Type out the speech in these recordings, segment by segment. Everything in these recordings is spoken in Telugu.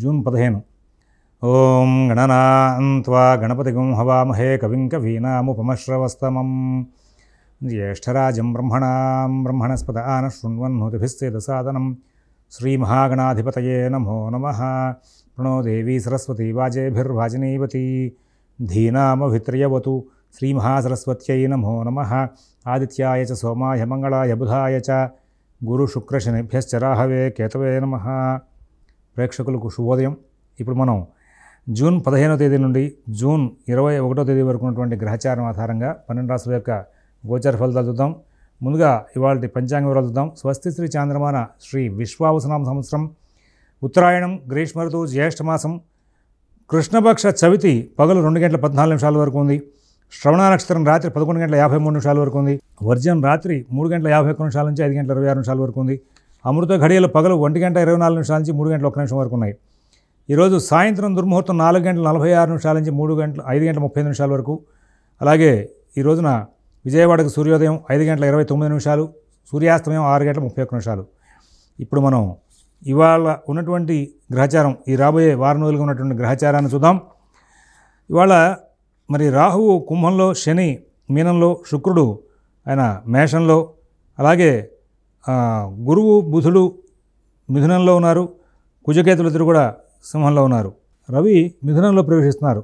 జూన్ 15. ఓం గణనాన్త్వా గణపతిగం హవామహే కవిం కవీనాముపమశ్రవస్తమం జ్యేష్ఠరాజం బ్రహ్మణస్పద ఆన శృణ్వన్నోతిభిశ్చేదసాదనం శ్రీమహాగణాధిపతయే నమో నమః. ప్రణో దేవీ సరస్వతీ వాజేభిర్వాజినీవతి ధీనామభిత్రియవతు. శ్రీమహాసరస్వత్యై నమో నమః. ఆదిత్యాయ చ సోమాయ మంగళాయ బుధాయ చ గురుశుక్రశనిభ్యశ్చ రాహవే కేతవే నమః. ప్రేక్షకులకు శుభోదయం. ఇప్పుడు మనం జూన్ 15వ తేదీ నుండి జూన్ 21వ తేదీ వరకు ఉన్నటువంటి గ్రహచారం ఆధారంగా 12 రాశుల యొక్క గోచార ఫలితాలు చూద్దాం. ముందుగా ఇవాళ పంచాంగ వివరాలు చూద్దాం. స్వస్తి శ్రీ చాంద్రమాన శ్రీ విశ్వావసునామ సంవత్సరం, ఉత్తరాయణం, గ్రీష్మ ఋతువు, జ్యేష్ఠమాసం, కృష్ణపక్ష చవితి పగలు 2:14 వరకు ఉంది. శ్రవణ నక్షత్రం రాత్రి 11:53 వరకు ఉంది. వర్జం రాత్రి 3:51 నుంచి 5:26 వరకు ఉంది. అమృత ఘడియలు పగలు 1:24 నుంచి 3:01 వరకు ఉన్నాయి. ఈరోజు సాయంత్రం దుర్ముహూర్తం 4:46 నుంచి 5:35 వరకు. అలాగే ఈ రోజున విజయవాడకు సూర్యోదయం 5:29, సూర్యాస్తమయం 6:31. ఇప్పుడు మనం ఇవాళ ఉన్నటువంటి గ్రహచారం, ఈ రాబోయే వారం రోజులుగా ఉన్నటువంటి గ్రహచారాన్ని చూద్దాం. ఇవాళ మరి రాహువు కుంభంలో, శని మీనంలో, శుక్రుడు ఆయన మేషంలో, అలాగే గురువు బుధుడు మిథునంలో ఉన్నారు. కుజకేతులు ఇద్దరు కూడా సింహంలో ఉన్నారు. రవి మిథునంలో ప్రవేశిస్తున్నారు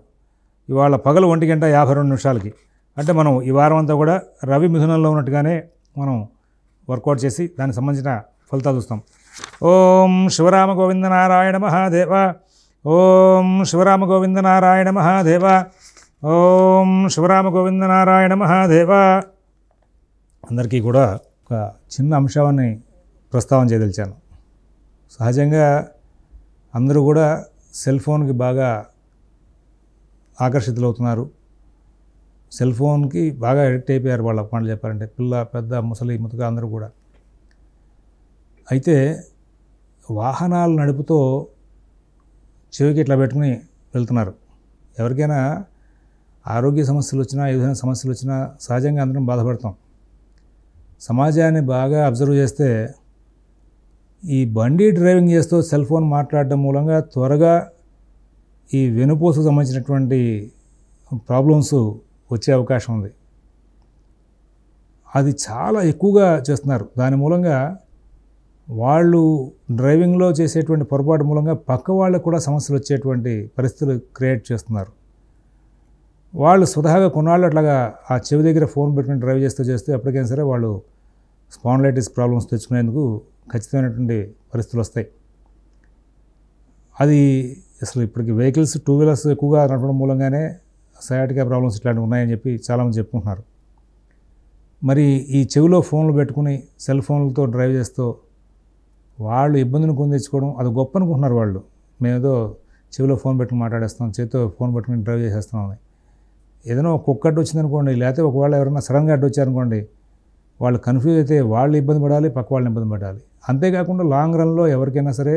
ఇవాళ పగలు 1:52. అంటే మనం ఈ వారం అంతా కూడా రవి మిథునంలో ఉన్నట్టుగానే మనం వర్కౌట్ చేసి దానికి సంబంధించిన ఫలితాలు చూస్తాం. ఓం శివరామ గోవింద నారాయణ మహాదేవ. ఓం శివరామ గోవింద నారాయణ మహాదేవ. ఓం శివరామ గోవింద నారాయణ మహాదేవ. అందరికీ కూడా ఒక చిన్న అంశాన్ని ప్రస్తావన చేయదలిచాను. సహజంగా అందరూ కూడా సెల్ ఫోన్కి బాగా ఆకర్షితులవుతున్నారు. సెల్ ఫోన్కి బాగా అడిక్ట్ అయిపోయారు. వాళ్ళ మాటలు చెప్పారంటే పిల్ల, పెద్ద, ముసలి, ముతక అందరూ కూడా. అయితే వాహనాలు నడుపుతూ చెవికి ఇట్లా పెట్టుకుని వెళ్తున్నారు. ఎవరికైనా ఆరోగ్య సమస్యలు వచ్చినా, ఏదైనా సమస్యలు వచ్చినా సహజంగా అందరం బాధపడతాం. సమాజాన్ని బాగా అబ్జర్వ్ చేస్తే ఈ బండి డ్రైవింగ్ చేస్తూ సెల్ ఫోన్ మాట్లాడడం మూలంగా త్వరగా ఈ వెనుపూసకు సంబంధించినటువంటి ప్రాబ్లమ్స్ వచ్చే అవకాశం ఉంది. అది చాలా ఎక్కువగా చేస్తున్నారు. దాని మూలంగా వాళ్ళు డ్రైవింగ్లో చేసేటువంటి పొరపాటు మూలంగా పక్క వాళ్ళకు కూడా సమస్యలు వచ్చేటువంటి పరిస్థితులు క్రియేట్ చేస్తున్నారు. వాళ్ళు స్వతహాగా కొన్నాళ్ళు అట్లాగా ఆ చెవి దగ్గర ఫోన్ పెట్టుకుని డ్రైవ్ చేస్తూ ఎప్పటికైనా సరే వాళ్ళు స్పాండిలైటిస్ ప్రాబ్లమ్స్ తెచ్చుకునేందుకు ఖచ్చితమైనటువంటి పరిస్థితులు వస్తాయి. అది అసలు ఇప్పటికి వెహికల్స్, 2 వీలర్స్ ఎక్కువగా నడపడం మూలంగానే సయాటికా ప్రాబ్లమ్స్ ఇట్లాంటివి ఉన్నాయని చెప్పి చాలామంది చెప్పుకుంటున్నారు. మరి ఈ చెవిలో ఫోన్లు పెట్టుకుని సెల్ ఫోన్లతో డ్రైవ్ చేస్తూ వాళ్ళు ఇబ్బందిని కొని తెచ్చుకోవడం అది గొప్ప అనుకుంటున్నారు వాళ్ళు. మేమేదో చెవిలో ఫోన్ పెట్టుకుని మాట్లాడేస్తాం, చేతితో ఫోన్ పెట్టుకుని డ్రైవ్ చేసేస్తాం అని. ఏదైనా ఒక కుక్క అడ్డు వచ్చిందనుకోండి, లేకపోతే ఒకవేళ ఎవరైనా సడన్గా అడ్డు వచ్చారనుకోండి, వాళ్ళు కన్ఫ్యూజ్ అయితే వాళ్ళు ఇబ్బంది పడాలి, పక్క వాళ్ళని ఇబ్బంది పడాలి. అంతేకాకుండా లాంగ్ రన్లో ఎవరికైనా సరే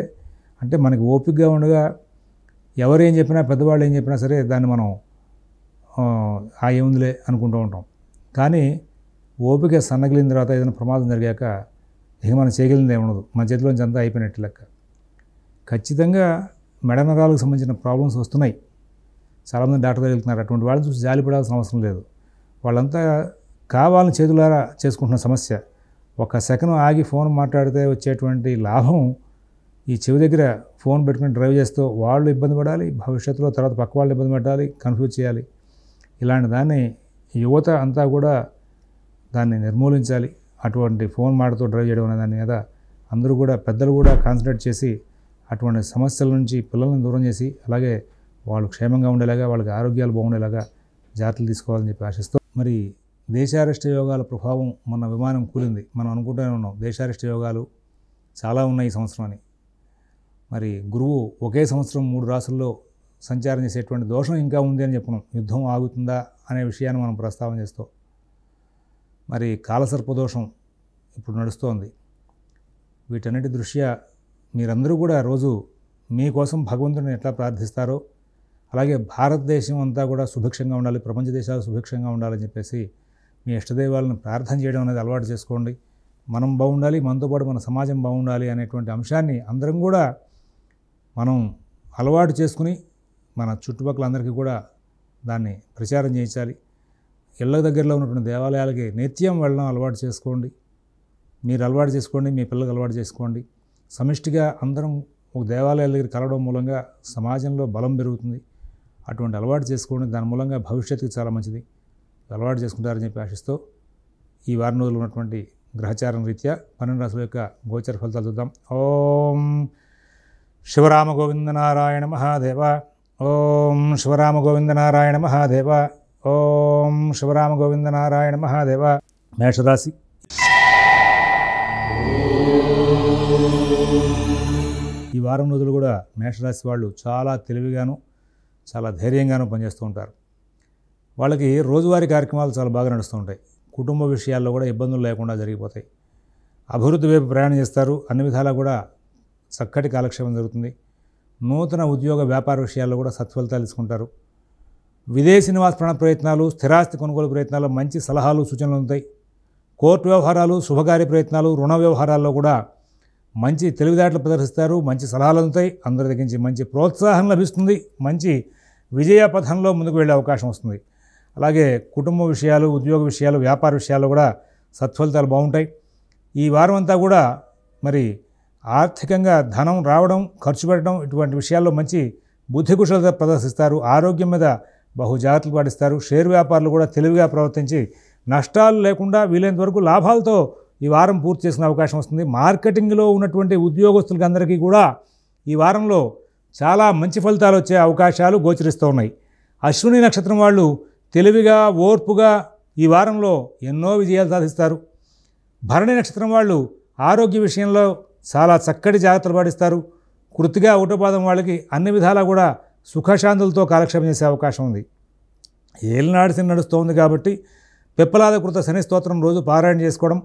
అంటే మనకి ఓపికగా ఉండగా ఎవరు ఏం చెప్పినా, పెద్దవాళ్ళు ఏం చెప్పినా సరే దాన్ని మనం ఏముందిలే అనుకుంటూ ఉంటాం. కానీ ఓపిక సన్నగిలిన తర్వాత ఏదైనా ప్రమాదం జరిగాక ఇక మనం చేయగలిగింది ఏముండదు. మన చేతిలోంచి అంతా అయిపోయినట్టు లెక్క. ఖచ్చితంగా మెడ నరాలకు సంబంధించిన ప్రాబ్లమ్స్ వస్తున్నాయి. చాలామంది డాక్టర్ దగ్గర వెళ్తున్నారు. అటువంటి వాళ్ళని చూసి జాలిపడాల్సిన అవసరం లేదు. వాళ్ళంతా కావాలని చేతులారా చేసుకుంటున్న సమస్య. ఒక సెకండ్ ఆగి ఫోన్ మాట్లాడితే వచ్చేటువంటి లాభం ఈ చెవి దగ్గర ఫోన్ పెట్టుకుని డ్రైవ్ చేస్తూ వాళ్ళు ఇబ్బంది పడాలి, భవిష్యత్తులో తర్వాత పక్క వాళ్ళు ఇబ్బంది పడాలి, కన్ఫ్యూజ్ చేయాలి. ఇలాంటి దాన్ని యువత అంతా కూడా దాన్ని నిర్మూలించాలి. అటువంటి ఫోన్ మాటతో డ్రైవ్ చేయడం అనే దాని మీద అందరూ కూడా, పెద్దలు కూడా కాన్సన్ట్రేట్ చేసి అటువంటి సమస్యల నుంచి పిల్లల్ని దూరం చేసి, అలాగే వాళ్ళు క్షేమంగా ఉండేలాగా, వాళ్ళకి ఆరోగ్యాలు బాగుండేలాగా జాగ్రత్తలు తీసుకోవాలని చెప్పి ఆశిస్తూ, మరి దేశారిష్ట యోగాల ప్రభావం మన విమానం కూలింది. మనం అనుకుంటూనే ఉన్నాం దేశారిష్ట యోగాలు చాలా ఉన్నాయి ఈ సంవత్సరం అని. మరి గురువు ఒకే సంవత్సరం 3 రాసుల్లో సంచారం చేసేటువంటి దోషం ఇంకా ఉంది అని చెప్పుకున్నాం. యుద్ధం ఆగుతుందా అనే విషయాన్ని మనం ప్రస్తావన చేస్తూ, మరి కాలసర్పదోషం ఇప్పుడు నడుస్తోంది. వీటన్నిటి దృష్ట్యా మీరందరూ కూడా రోజు మీకోసం భగవంతుడిని ఎట్లా ప్రార్థిస్తారో, అలాగే భారతదేశం అంతా కూడా సుభిక్షంగా ఉండాలి, ప్రపంచ దేశాలు సుభిక్షంగా ఉండాలని చెప్పేసి మీ ఇష్టదైవాలను ప్రార్థన చేయడం అనేది అలవాటు చేసుకోండి. మనం బాగుండాలి, మనతో పాటు మన సమాజం బాగుండాలి అనేటువంటి అంశాన్ని అందరం కూడా మనం అలవాటు చేసుకుని మన చుట్టుపక్కల అందరికీ కూడా దాన్ని ప్రచారం చేయించాలి. ఇళ్ళ దగ్గరలో ఉన్నటువంటి దేవాలయాలకి నిత్యం వెళ్ళడం అలవాటు చేసుకోండి. మీరు అలవాటు చేసుకోండి, మీ పిల్లలకు అలవాటు చేసుకోండి. సమిష్టిగా అందరం ఒక దేవాలయాల దగ్గర కలవడం మూలంగా సమాజంలో బలం పెరుగుతుంది. అటువంటి అలవాటు చేసుకోండి. దాని మూలంగా భవిష్యత్తుకి చాలా మంచిది. అలవాటు చేసుకుంటారని చెప్పి ఆశిస్తూ ఈ వారం రోజులు ఉన్నటువంటి గ్రహచారం రీత్యా 12 రాశుల యొక్క గోచర ఫలితాలు చూద్దాం. ఓం శివరామ గోవింద నారాయణ మహాదేవ. ఓం శివరామ గోవింద నారాయణ మహాదేవ. ఓం శివరామ గోవింద నారాయణ మహాదేవ. మేషరాశి. ఈ వారం రోజులు కూడా మేషరాశి వాళ్ళు చాలా తెలివిగాను చాలా ధైర్యంగాను పనిచేస్తూ ఉంటారు. వాళ్ళకి రోజువారీ కార్యక్రమాలు చాలా బాగా నడుస్తూ ఉంటాయి. కుటుంబ విషయాల్లో కూడా ఇబ్బందులు లేకుండా జరిగిపోతాయి. అభివృద్ధి వైపు ప్రయాణం చేస్తారు. అన్ని విధాలా కూడా చక్కటి కాలక్షేపం జరుగుతుంది. నూతన ఉద్యోగ వ్యాపార విషయాల్లో కూడా సత్ఫలితాలు తీసుకుంటారు. విదేశీ నివాస ప్రయత్నాలు, స్థిరాస్తి కొనుగోలు ప్రయత్నాలు మంచి సలహాలు సూచనలు ఉంటాయి. కోర్టు వ్యవహారాలు, శుభకార్య ప్రయత్నాలు, రుణ వ్యవహారాల్లో కూడా మంచి తెలివితేటలు ప్రదర్శిస్తారు. మంచి సలహాలు ఉంటాయి. అందరి దగ్గర నుంచి మంచి ప్రోత్సాహం లభిస్తుంది. మంచి విజయ పథంలో ముందుకు వెళ్ళే అవకాశం వస్తుంది. అలాగే కుటుంబ విషయాలు, ఉద్యోగ విషయాలు, వ్యాపార విషయాల్లో కూడా సత్ఫలితాలు బాగుంటాయి. ఈ వారం అంతా కూడా మరి ఆర్థికంగా ధనం రావడం, ఖర్చు పెట్టడం ఇటువంటి విషయాల్లో మంచి బుద్ధి కుశలత ప్రదర్శిస్తారు. ఆరోగ్యం మీద బహు జాగ్రత్తలు పాటిస్తారు. షేర్ వ్యాపారులు కూడా తెలివిగా ప్రవర్తించి నష్టాలు లేకుండా వీలైనంత వరకు లాభాలతో ఈ వారం పూర్తి చేసిన అవకాశం వస్తుంది. మార్కెటింగ్లో ఉన్నటువంటి ఉద్యోగస్తులకి అందరికీ కూడా ఈ వారంలో చాలా మంచి ఫలితాలు వచ్చే అవకాశాలు గోచరిస్తూ ఉన్నాయి. అశ్విని నక్షత్రం వాళ్ళు తెలివిగా, ఓర్పుగా ఈ వారంలో ఎన్నో విజయాలు సాధిస్తారు. భరణి నక్షత్రం వాళ్ళు ఆరోగ్య విషయంలో చాలా చక్కటి జాగ్రత్తలు పాటిస్తారు. కృతిగా, ఒకటోపాదం వాళ్ళకి అన్ని విధాలా కూడా సుఖశాంతులతో కాలక్షేపం చేసే అవకాశం ఉంది. ఏలినాడు శని నడుస్తోంది కాబట్టి పిప్పలాద కృత శని స్తోత్రం రోజు పారాయణ చేసుకోవడం,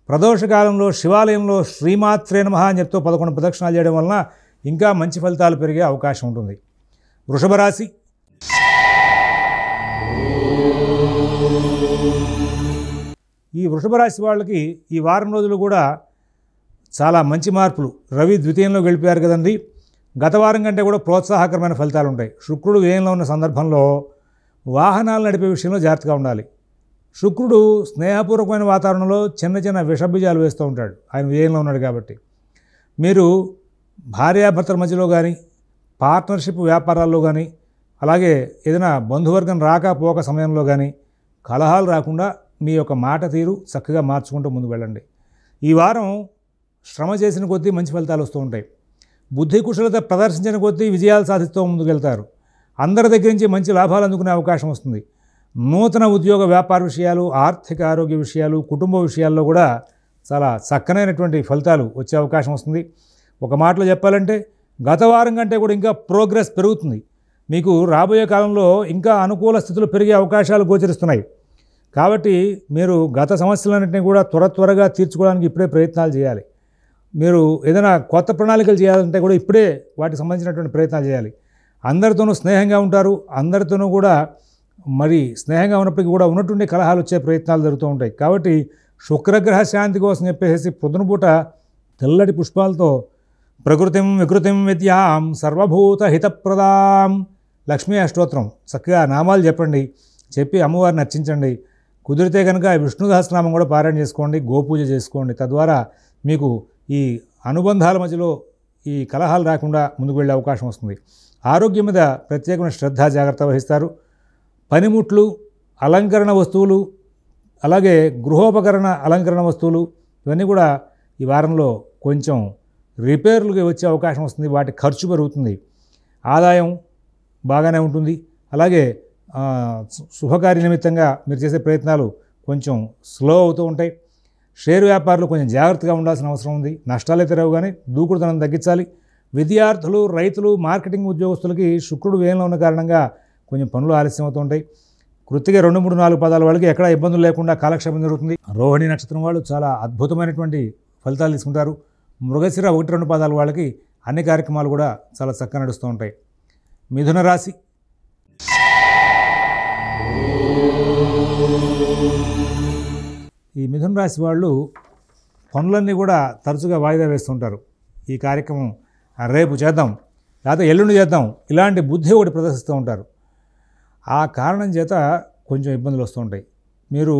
ప్రదోషకాలంలో శివాలయంలో శ్రీమాత్రే నమః అని చెప్తూ 11 ప్రదక్షిణాలు చేయడం వలన ఇంకా మంచి ఫలితాలు పెరిగే అవకాశం ఉంటుంది. వృషభ రాశి. ఈ వృషభ రాశి వాళ్ళకి ఈ వారం రోజులు కూడా చాలా మంచి మార్పులు. రవి ద్వితీయంలో గెలిపారు కదండి. గత వారం కంటే కూడా ప్రోత్సాహకరమైన ఫలితాలు ఉంటాయి. శుక్రుడు వ్యయంలో ఉన్న సందర్భంలో వాహనాలు నడిపే విషయంలో జాగ్రత్తగా ఉండాలి. శుక్రుడు స్నేహపూర్వకమైన వాతావరణంలో చిన్న చిన్న విషబీజాలు వేస్తూ ఉంటాడు. ఆయన వ్యయంలో ఉన్నాడు కాబట్టి మీరు భార్యాభర్తల మధ్యలో కానీ, పార్ట్నర్షిప్ వ్యాపారాల్లో కానీ, అలాగే ఏదైనా బంధువర్గం రాకపోక సమయంలో కానీ కలహాలు రాకుండా మీ యొక్క మాట తీరు చక్కగా మార్చుకుంటూ ముందుకు వెళ్ళండి. ఈ వారం శ్రమ చేసిన కొద్దీ మంచి ఫలితాలు వస్తూ ఉంటాయి. బుద్ధి కుశలత ప్రదర్శించిన కొద్దీ విజయాలు సాధిస్తూ ముందుకు వెళ్తారు. అందరి దగ్గర నుంచి మంచి లాభాలు అందుకునే అవకాశం వస్తుంది. నూతన ఉద్యోగ వ్యాపార విషయాలు, ఆర్థిక ఆరోగ్య విషయాలు, కుటుంబ విషయాల్లో కూడా చాలా చక్కనైనటువంటి ఫలితాలు వచ్చే అవకాశం వస్తుంది. ఒక మాటలో చెప్పాలంటే గత వారం కంటే కూడా ఇంకా ప్రోగ్రెస్ పెరుగుతుంది. మీకు రాబోయే కాలంలో ఇంకా అనుకూల స్థితులు పెరిగే అవకాశాలు గోచరిస్తున్నాయి. కాబట్టి మీరు గత సమస్యలన్నింటినీ కూడా త్వరగా తీర్చుకోవడానికి ఇప్పుడే ప్రయత్నాలు చేయాలి. మీరు ఏదైనా కొత్త ప్రణాళికలు చేయాలంటే కూడా ఇప్పుడే వాటికి సంబంధించినటువంటి ప్రయత్నాలు చేయాలి. అందరితోనూ స్నేహంగా ఉంటారు. అందరితోనూ కూడా మరి స్నేహంగా ఉన్నప్పటికీ కూడా ఉన్నటువంటి కలహాలు వచ్చే ప్రయత్నాలు జరుగుతూ ఉంటాయి. కాబట్టి శుక్రగ్రహ శాంతి కోసం చెప్పేసి పొద్దునపూట తెల్లటి పుష్పాలతో ప్రకృతిం వికృతిం విద్యాం సర్వభూత హితప్రదాం లక్ష్మీ అష్టోత్తరం చక్కగా నామాలు చెప్పండి. చెప్పి అమ్మవారిని అర్చించండి. కుదిరితే కనుక విష్ణు సహస్రనామం కూడా పారాయణ చేసుకోండి. గోపూజ చేసుకోండి. తద్వారా మీకు ఈ అనుబంధాల మధ్యలో ఈ కలహాలు రాకుండా ముందుకు వెళ్ళే అవకాశం వస్తుంది. ఆరోగ్యం మీద ప్రత్యేకమైన శ్రద్ధ జాగ్రత్త వహిస్తారు. పనిముట్లు, అలంకరణ వస్తువులు, అలాగే గృహోపకరణ అలంకరణ వస్తువులు ఇవన్నీ కూడా ఈ వారంలో కొంచెం రిపేర్లుగా వచ్చే అవకాశం వస్తుంది. వాటి ఖర్చు పెరుగుతుంది. ఆదాయం బాగానే ఉంటుంది. అలాగే శుభకార్య నిమిత్తంగా మీరు చేసే ప్రయత్నాలు కొంచెం స్లో అవుతూ ఉంటాయి. షేర్ వ్యాపారులు కొంచెం జాగ్రత్తగా ఉండాల్సిన అవసరం ఉంది. నష్టాలైతే రావు కానీ దూకుడుతనం తగ్గించాలి. విద్యార్థులు, రైతులు, మార్కెటింగ్ ఉద్యోగస్తులకి శుక్రుడు వ్యయంలో ఉన్న కారణంగా కొంచెం పనులు ఆలస్యం అవుతూ ఉంటాయి. కృత్తిగా 2, 3, 4 పదాల వాళ్ళకి ఎక్కడా ఇబ్బందులు లేకుండా కాలక్షేపం జరుగుతుంది. రోహిణి నక్షత్రం వాళ్ళు చాలా అద్భుతమైనటువంటి ఫలితాలు తీసుకుంటారు. మృగశిర 1, 2 పదాల వాళ్ళకి అన్ని కార్యక్రమాలు కూడా చాలా చక్కగా నడుస్తూ ఉంటాయి. మిథున రాశి. ఈ మిథున రాశి వాళ్ళు పనులన్నీ కూడా తరచుగా వాయిదా వేస్తుంటారు. ఈ కార్యక్రమం రేపు చేద్దాం, లేకపోతే ఎల్లుండి చేద్దాం, ఇలాంటి బుద్ధి ఒకటి ప్రదర్శిస్తూ ఉంటారు. ఆ కారణం చేత కొంచెం ఇబ్బందులు వస్తూ ఉంటాయి. మీరు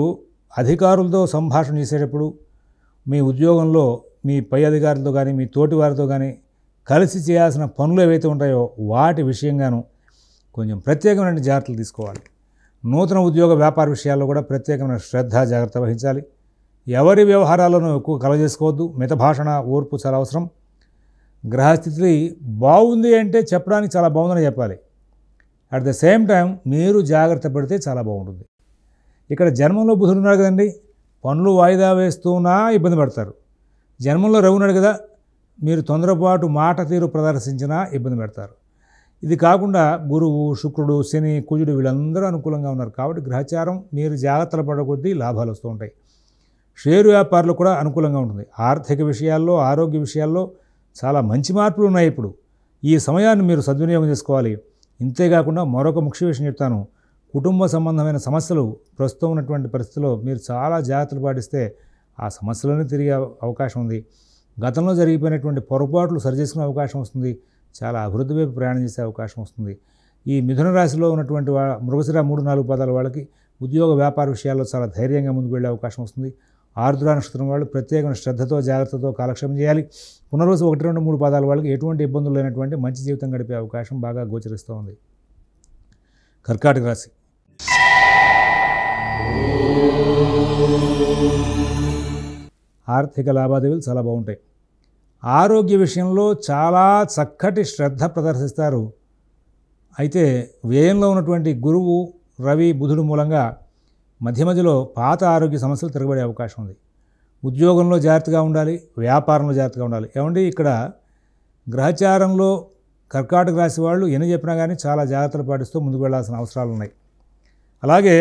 అధికారులతో సంభాషణ చేసేటప్పుడు మీ ఉద్యోగంలో మీ పై అధికారులతో కానీ మీ తోటి వారితో కానీ కలిసి చేయాల్సిన పనులు ఏవైతే ఉంటాయో వాటి విషయంగాను కొంచెం ప్రత్యేకమైన జాగ్రత్తలు తీసుకోవాలి. నూతన ఉద్యోగ వ్యాపార విషయాల్లో కూడా ప్రత్యేకమైన శ్రద్ధ జాగ్రత్త వహించాలి. ఎవరి వ్యవహారాలను ఎక్కువ కలగజేసుకోవద్దు. మితభాషణ, ఓర్పు చాలా అవసరం. గ్రహస్థితి బాగుంది అంటే చెప్పడానికి చాలా బాగుందని చెప్పాలి. అట్ ద సేమ్ టైం మీరు జాగ్రత్త పడితే చాలా బాగుంటుంది. ఇక్కడ జన్మంలో బుధుడు ఉన్నాడు కదండి, పనులు వాయిదా వేస్తున్నా ఇబ్బంది పడతారు. జన్మంలో రవి ఉన్నాడు కదా, మీరు తొందరపాటు మాట తీరు ప్రదర్శించినా ఇబ్బంది పెడతారు. ఇది కాకుండా గురువు, శుక్రుడు, శని, కుజుడు వీళ్ళందరూ అనుకూలంగా ఉన్నారు. కాబట్టి గ్రహచారం మీరు జాగ్రత్తలు పడకొద్దీ లాభాలు వస్తూ ఉంటాయి. షేరు వ్యాపారులు కూడా అనుకూలంగా ఉంటుంది. ఆర్థిక విషయాల్లో, ఆరోగ్య విషయాల్లో చాలా మంచి మార్పులు ఉన్నాయి. ఇప్పుడు ఈ సమయాన్ని మీరు సద్వినియోగం చేసుకోవాలి. ఇంతేకాకుండా మరొక ముఖ్య విషయం చెప్తాను. కుటుంబ సంబంధమైన సమస్యలు ప్రస్తుతం ఉన్నటువంటి పరిస్థితుల్లో మీరు చాలా జాగ్రత్తలు పాటిస్తే ఆ సమస్యలను తిరిగే అవకాశం ఉంది. గతంలో జరిగిపోయినటువంటి పొరపాట్లు సరిచేసుకునే అవకాశం వస్తుంది. చాలా అభివృద్ధి వైపు ప్రయాణం చేసే అవకాశం వస్తుంది. ఈ మిథున రాశిలో ఉన్నటువంటి మృగశిర 3-4 పాదాల వాళ్ళకి ఉద్యోగ వ్యాపార విషయాల్లో చాలా ధైర్యంగా ముందుకు వెళ్ళే అవకాశం వస్తుంది. ఆరుద్ర నక్షత్రం వాళ్ళు ప్రత్యేకమైన శ్రద్ధతో జాగ్రత్తతో కాలక్షేపం చేయాలి. పునర్వసు 1, 2, 3 పాదాల వాళ్ళకి ఎటువంటి ఇబ్బందులు లేనటువంటి మంచి జీవితం గడిపే అవకాశం బాగా గోచరిస్తూ ఉంది. కర్కాటక రాశి. ఆర్థిక లావాదేవీలు చాలా బాగుంటాయి. ఆరోగ్య విషయంలో చాలా చక్కటి శ్రద్ధ ప్రదర్శిస్తారు. అయితే వ్యయంలో ఉన్నటువంటి గురువు, రవి, బుధుడు మూలంగా మధ్య మధ్యలో పాత ఆరోగ్య సమస్యలు తిరగబడే అవకాశం ఉంది. ఉద్యోగంలో జాగ్రత్తగా ఉండాలి, వ్యాపారంలో జాగ్రత్తగా ఉండాలి. ఏమండి ఇక్కడ గ్రహచారంలో కర్కాటక రాశి వాళ్ళు ఎన్ని చెప్పినా కానీ చాలా జాగ్రత్తలు పాటిస్తూ ముందుకు వెళ్ళాల్సిన అవసరాలు ఉన్నాయి. అలాగే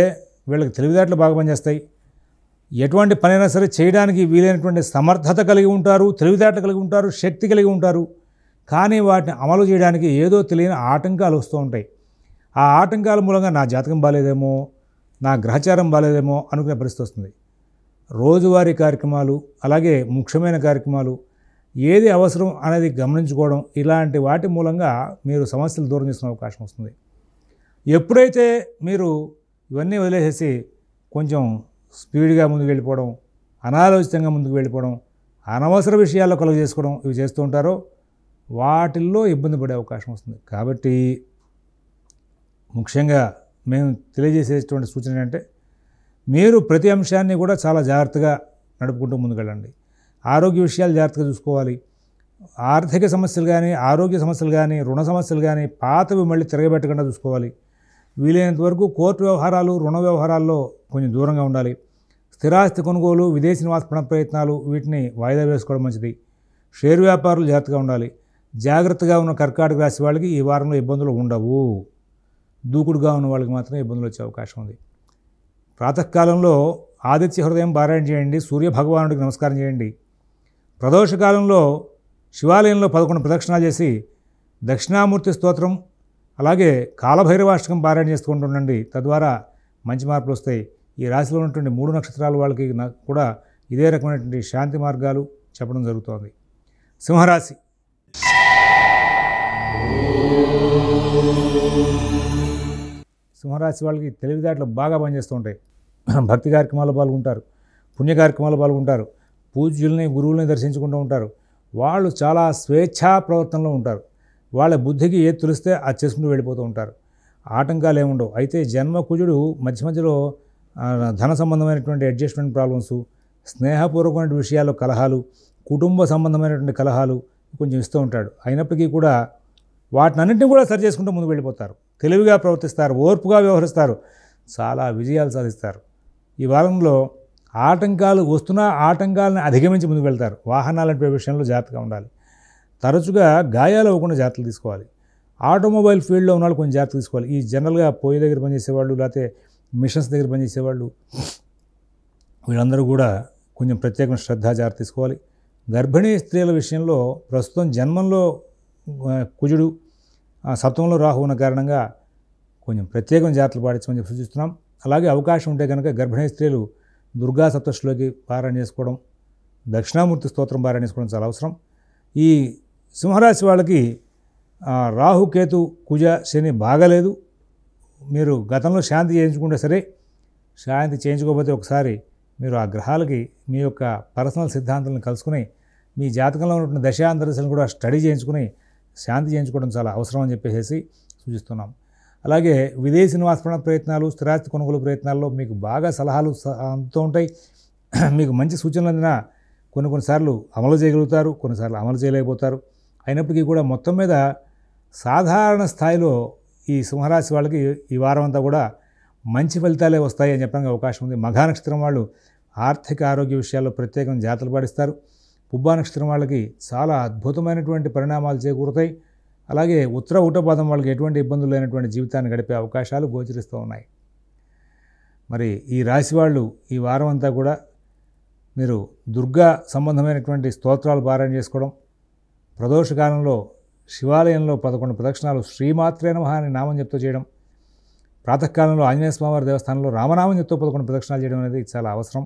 వీళ్ళకి తెలివితేటలు బాగా పనిచేస్తాయి. ఎటువంటి పనైనా సరే చేయడానికి వీలైనటువంటి సమర్థత కలిగి ఉంటారు, తెలివితేటలు కలిగి ఉంటారు, శక్తి కలిగి ఉంటారు. కానీ వాటిని అమలు చేయడానికి ఏదో తెలియని ఆటంకాలు వస్తూ ఉంటాయి. ఆ ఆటంకాల మూలంగా నా జాతకం బాలేదేమో, నా గ్రహచారం బాలేదేమో అనుకునే పరిస్థితి వస్తుంది. రోజువారీ కార్యక్రమాలు, అలాగే ముఖ్యమైన కార్యక్రమాలు, ఏది అవసరం అనేది గమనించుకోవడం, ఇలాంటి వాటి మూలంగా మీరు సమస్యలు దూరం చేసుకునే అవకాశం వస్తుంది. ఎప్పుడైతే మీరు ఇవన్నీ వదిలేసేసి కొంచెం స్పీడ్గా ముందుకు వెళ్ళిపోవడం, అనాలోచితంగా ముందుకు వెళ్ళిపోవడం, అనవసర విషయాల్లో కలుగు చేసుకోవడం ఇవి చేస్తూ ఉంటారో వాటిల్లో ఇబ్బంది పడే అవకాశం వస్తుంది. కాబట్టి ముఖ్యంగా మేము తెలియజేసేటువంటి సూచన ఏంటంటే మీరు ప్రతి అంశాన్ని కూడా చాలా జాగ్రత్తగా నడుపుకుంటూ ముందుకెళ్ళండి. ఆరోగ్య విషయాలు జాగ్రత్తగా చూసుకోవాలి. ఆర్థిక సమస్యలు కానీ, ఆరోగ్య సమస్యలు కానీ, రుణ సమస్యలు కానీ పాతవి మళ్ళీ తిరగబెట్టకుండా చూసుకోవాలి. వీలైనంత వరకు కోర్టు వ్యవహారాలు, రుణ వ్యవహారాల్లో కొంచెం దూరంగా ఉండాలి. స్థిరాస్తి కొనుగోలు, విదేశీ నివాస ప్రయత్నాలు వీటిని వాయిదా వేసుకోవడం మంచిది. షేర్ వ్యాపారులు జాగ్రత్తగా ఉండాలి. జాగ్రత్తగా ఉన్న కర్కాటక రాశి వాళ్ళకి ఈ వారంలో ఇబ్బందులు ఉండవు. దూకుడుగా ఉన్న వాళ్ళకి మాత్రమే ఇబ్బందులు వచ్చే అవకాశం ఉంది. ప్రాతకాలంలో ఆదిత్య హృదయం పారాయణ చేయండి. సూర్య భగవానుడికి నమస్కారం చేయండి. ప్రదోషకాలంలో శివాలయంలో 11 ప్రదక్షిణాలు చేసి దక్షిణామూర్తి స్తోత్రం, అలాగే కాలభైరవాష్టకం పారాయణ చేసుకుంటూ ఉండండి. తద్వారా మంచి మార్పులు వస్తాయి. ఈ రాశిలో ఉన్నటువంటి 3 నక్షత్రాల వాళ్ళకి కూడా ఇదే రకమైనటువంటి శాంతి మార్గాలు చెప్పడం జరుగుతోంది. సింహరాశి. సింహరాశి వాళ్ళకి తెలివితేటలు బాగా పనిచేస్తూ ఉంటాయి. భక్తి కార్యక్రమాల్లో పాల్గొంటారు, పుణ్య కార్యక్రమాల్లో పాల్గొంటారు, పూజ్యుల్ని, గురువుల్ని దర్శించుకుంటూ ఉంటారు. వాళ్ళు చాలా స్వేచ్ఛా ప్రవర్తనలో ఉంటారు. వాళ్ళ బుద్ధికి ఏది తెలిస్తే అది చేసుకుంటూ వెళ్ళిపోతూ ఉంటారు. ఆటంకాలు ఏముండవు. అయితే జన్మ కుజుడు మధ్య మధ్యలో ధన సంబంధమైనటువంటి అడ్జస్ట్మెంట్ ప్రాబ్లమ్స్, స్నేహపూర్వకమైన విషయాల్లో కలహాలు, కుటుంబ సంబంధమైనటువంటి కలహాలు కొంచెం ఇస్తూ ఉంటాడు. అయినప్పటికీ కూడా వాటినన్నింటినీ కూడా సరి చేసుకుంటూ ముందుకు వెళ్ళిపోతారు. తెలివిగా ప్రవర్తిస్తారు, ఓర్పుగా వ్యవహరిస్తారు, చాలా విజయాలు సాధిస్తారు. ఈ వారంలో ఆటంకాలు వస్తున్నా ఆటంకాలను అధిగమించి ముందుకు వెళ్తారు. వాహనాలంటే విషయంలో జాగ్రత్తగా ఉండాలి. తరచుగా గాయాలు అవ్వకుండా జాగ్రత్తలు తీసుకోవాలి. ఆటోమొబైల్ ఫీల్డ్లో ఉన్న వాళ్ళు కొంచెం జాగ్రత్త తీసుకోవాలి. ఈ జనరల్గా పొయ్యి దగ్గర పనిచేసేవాళ్ళు, లేకపోతే మిషన్స్ దగ్గర పనిచేసేవాళ్ళు వీళ్ళందరూ కూడా కొంచెం ప్రత్యేకమైన శ్రద్ధ జాగ్రత్త తీసుకోవాలి. గర్భిణీ స్త్రీల విషయంలో ప్రస్తుతం జన్మంలో కుజుడు, సప్తమంలో రాహు ఉన్న కారణంగా కొంచెం ప్రత్యేకమైన జాగ్రత్తలు పాటించమని చెప్పి సూచిస్తున్నాం. అలాగే అవకాశం ఉంటే కనుక గర్భిణీ స్త్రీలు దుర్గా సప్తశతిలోకి పారాయణ చేసుకోవడం, దక్షిణామూర్తి స్తోత్రం పారాయణ చేసుకోవడం చాలా అవసరం. ఈ సింహరాశి వాళ్ళకి రాహుకేతు కుజ శని బాగలేదు. మీరు గతంలో శాంతి చేయించుకుంటే సరే, శాంతి చేయించుకోకపోతే ఒకసారి మీరు ఆ గ్రహాలకి మీ యొక్క పర్సనల్ సిద్ధాంతాలను కలుసుకుని మీ జాతకంలో ఉన్న దశాంతరదశలను కూడా స్టడీ చేయించుకుని శాంతి చేయించుకోవడం చాలా అవసరం అని చెప్పేసి సూచిస్తున్నాం. అలాగే విదేశీ నివాస ప్రయత్నాలు, స్థిరాస్తి కొనుగోలు ప్రయత్నాల్లో మీకు బాగా సలహాలు అందుతూ ఉంటాయి. మీకు మంచి సూచనలు అందిన కొన్నిసార్లు అమలు చేయగలుగుతారు, కొన్నిసార్లు అమలు చేయలేకపోతారు. అయినప్పటికీ కూడా మొత్తం మీద సాధారణ స్థాయిలో ఈ సింహరాశి వాళ్ళకి ఈ వారం అంతా కూడా మంచి ఫలితాలే వస్తాయి అని చెప్పడానికి అవకాశం ఉంది. మఘా నక్షత్రం వాళ్ళు ఆర్థిక ఆరోగ్య విషయాల్లో ప్రత్యేకంగా జాగ్రత్తలు పాటిస్తారు. పుబ్బా నక్షత్రం వాళ్ళకి చాలా అద్భుతమైనటువంటి పరిణామాలు చేకూరుతాయి. అలాగే ఉత్తర ఊటపాదం వాళ్ళకి ఎటువంటి ఇబ్బందులు లేనటువంటి జీవితాన్ని గడిపే అవకాశాలు గోచరిస్తూ ఉన్నాయి. మరి ఈ రాశి వాళ్ళు ఈ వారం అంతా కూడా మీరు దుర్గా సంబంధమైనటువంటి స్తోత్రాలు పారాయణ చేసుకోవడం, ప్రదోషకాలంలో శివాలయంలో 11 ప్రదక్షిణాలు శ్రీమాత్రే నమః అని నామం చెప్తూ చేయడం, ప్రాతకాలంలో ఆంజనేయ స్వామివారి దేవస్థానంలో రామనామం చెప్తూ 11 ప్రదక్షిణాలు చేయడం అనేది చాలా అవసరం.